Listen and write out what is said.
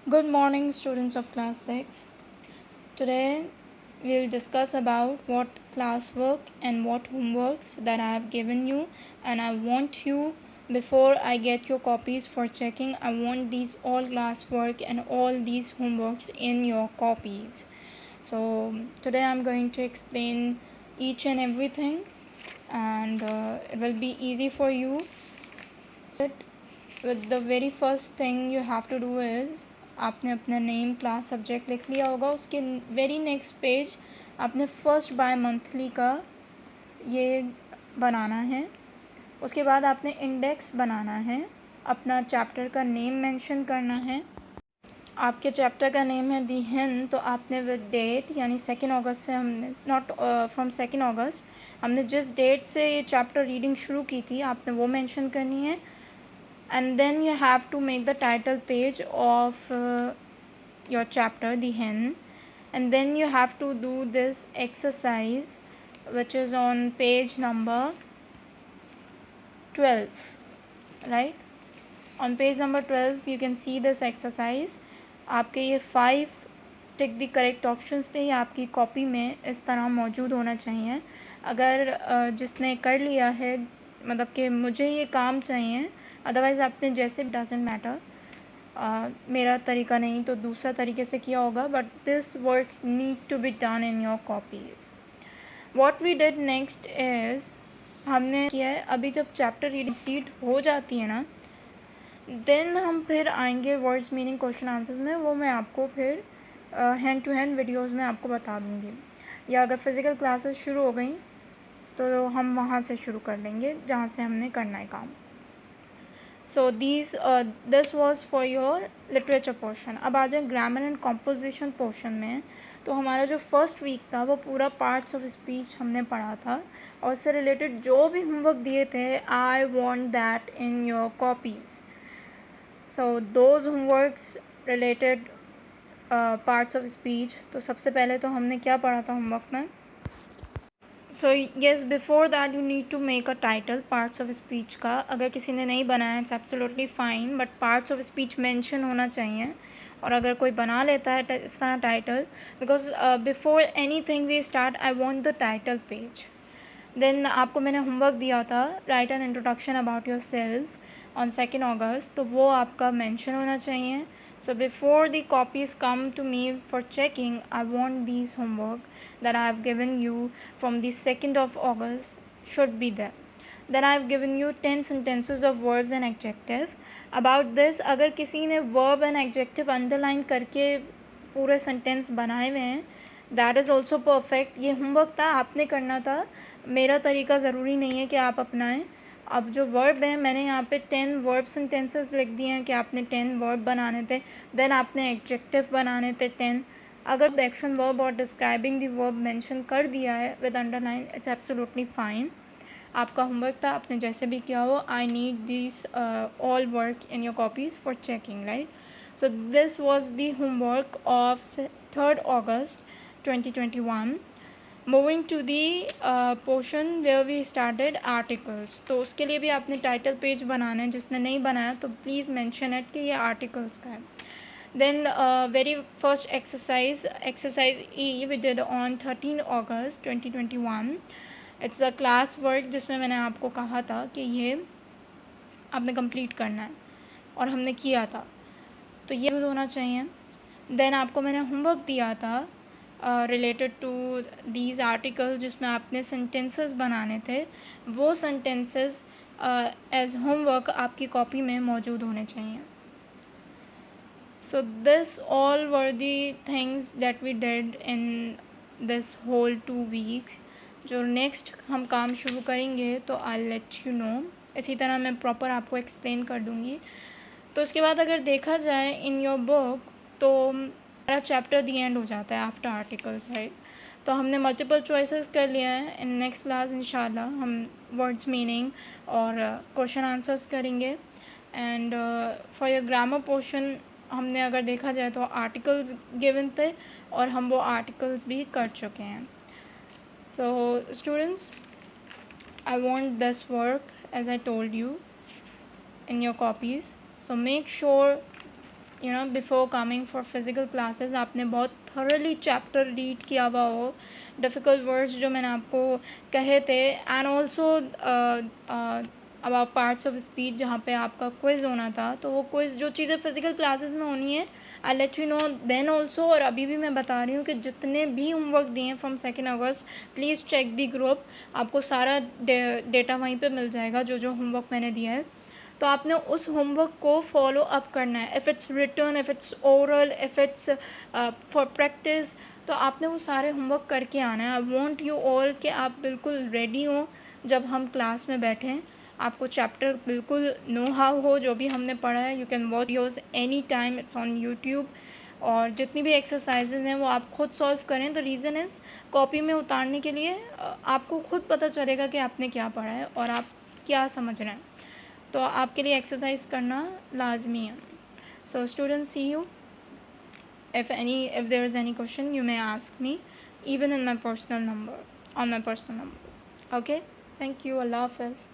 Good morning, students of class 6. Today we'll discuss about what classwork and what homeworks that I have given you, and I want you, before I get your copies for checking, I want these all classwork and all these homeworks in your copies. So today I'm going to explain each and everything, and it will be easy for you. With the very first thing you have to do is आपने अपना name class subject लिख लिया होगा. उसके very next page आपने first by monthly का ये बनाना है. उसके बाद आपने इंडेक्स बनाना है. अपना चैप्टर का नेम मेंशन करना है. आपके चैप्टर का नेम है दी हिन, तो आपने विद डेट यानी 2 अगस्त से हमने नॉट फ्रॉम 2 अगस्त हमने जिस डेट से ये चैप्टर रीडिंग शुरू की थी आपने वो मेंशन करनी है. And then you have to make the title page of your chapter the hen, and then you have to do this exercise which is on page number 12, right? On page number 12 you can see this exercise. आपके ये 5 tick the correct options थे, ये आपकी copy में इस तरह मौजूद होना चाहिए. अगर जिसने कर लिया है मतलब कि मुझे ये काम चाहिए, अदरवाइज़ आपने जैसे डजेंट मैटर, मेरा तरीका नहीं तो दूसरा तरीके से किया होगा, but this work need to be done in your copies. What we did next is हमने किया है, अभी जब चैप्टर रीड हो जाती है ना, देन हम फिर आएंगे वर्ड्स मीनिंग क्वेश्चन आंसर्स में. वो मैं आपको फिर हैंड टू हैंड वीडियोज़ में आपको बता दूँगी, या अगर फ़िज़िकल क्लासेस शुरू हो गई तो हम वहाँ से शुरू कर लेंगे जहाँ से हमने करना है काम. सो this was for your literature portion. अब आ जाए ग्रामर एंड कॉम्पोजिशन पोर्शन में. तो हमारा जो फर्स्ट वीक था वो पूरा पार्ट्स ऑफ स्पीच हमने पढ़ा था, और उससे रिलेटेड जो भी होमवर्क दिए थे I want that in your copies. So those homeworks related parts of speech. तो सबसे पहले तो हमने क्या पढ़ा था होमवर्क में. So yes, before that you need to make a title parts of speech का. अगर किसी ने नहीं बनाया it's absolutely fine, but parts of speech mention होना चाहिए. और अगर कोई बना लेता है इस तरह title, because before anything we start I want the title page. Then आपको मैंने होमवर्क दिया था write an introduction about yourself on 2 August, तो वो आपका मेंशन होना चाहिए. So before the copies come to me for checking, I want these homework that I have given you from the 2nd of August should be there. Then I have given you 10 sentences of verbs and adjective. About this, अगर किसी ने verb and adjective underline करके पूरे sentence बनाए हुए हैं, that is also perfect. ये homework था, आपने करना था. मेरा तरीका ज़रूरी नहीं है कि आप अपनाएं. अब जो वर्ब है मैंने यहाँ पे 10 वर्ब सेंटेंसेस लिख दिए हैं कि आपने 10 वर्ब बनाने थे. देन आपने एडजेक्टिव बनाने थे 10. अगर एक्शन वर्ब और डिस्क्राइबिंग दी वर्ब मेंशन कर दिया है with underline, it's absolutely fine. आपका होमवर्क था, आपने जैसे भी किया हो. I need this all work in your copies for checking, right. So this was the homework of 3rd August 2021. Moving to the portion where we started articles. तो उसके लिए भी आपने टाइटल पेज बनाना है. जिसने नहीं बनाया तो प्लीज़ मेंशन इट कि ये आर्टिकल्स का है. देन वेरी फर्स्ट एक्सरसाइज ई we did on 13 August 2021. It's a class work जिसमें मैंने आपको कहा था कि ये आपने कंप्लीट करना है, और हमने किया था. तो ये होना चाहिए. देन आपको मैंने होमवर्क दिया था रिलेटेड टू दीज आर्टिकल्स जिसमें आपने सेंटेंसेस बनाने थे. वो सेंटेंसेस एज होमवर्क आपकी कॉपी में मौजूद होने चाहिए. So this all were the things that we did in this whole 2 weeks. जो नेक्स्ट हम काम शुरू करेंगे तो आई लेट यू नो. इसी तरह मैं प्रॉपर आपको एक्सप्लेन कर दूँगी. तो उसके बाद अगर देखा जाए इन योर बुक तो हमारा चैप्टर दी एंड हो जाता है आफ्टर आर्टिकल्स, राइट. तो हमने मल्टीपल चॉइसेस कर लिया है. इन नेक्स्ट क्लास इंशाल्लाह हम वर्ड्स मीनिंग और क्वेश्चन आंसर्स करेंगे. And for your grammar portion हमने अगर देखा जाए तो आर्टिकल्स गिवन थे और हम वो आर्टिकल्स भी कर चुके हैं. So students, I want this work as I told you in your copies. So make sure before coming for physical classes आपने बहुत थॉरली चैप्टर रीड किया हुआ हो, डिफ़िकल्ट वर्ड्स जो मैंने आपको कहे थे, and also about parts of speech जहाँ पे आपका क्विज़ होना था, तो वो क्विज़ जो चीज़ें फ़िज़िकल क्लासेस में होनी है I let you know then also. और अभी भी मैं बता रही हूँ कि जितने भी होमवर्क दिए हैं फ्रॉम 2 अगस्त, प्लीज़ चेक दी ग्रुप, आपको सारा डेटा वहीं पे मिल जाएगा जो जो होमवर्क मैंने दिया है। तो आपने उस होमवर्क को फॉलो अप करना है, if it's written, if it's oral, if it's for practice, तो आपने वो सारे होमवर्क करके आना है। आई वॉन्ट यू ऑल कि आप बिल्कुल रेडी हों जब हम क्लास में बैठें, आपको चैप्टर बिल्कुल नो हाउ हो जो भी हमने पढ़ा है। You can watch videos any time, it's on YouTube. और जितनी भी एक्सरसाइजेज़ हैं वो आप खुद सॉल्व करें। द रीज़न इज़ कॉपी में उतारने के लिए आपको खुद पता चलेगा कि आपने क्या पढ़ा है और आप क्या समझ रहे हैं, तो आपके लिए एक्सरसाइज करना लाजमी है। So students, see you. if there is any question you may ask me even in my personal number, on my personal number. Okay, thank you. Allah Hafiz.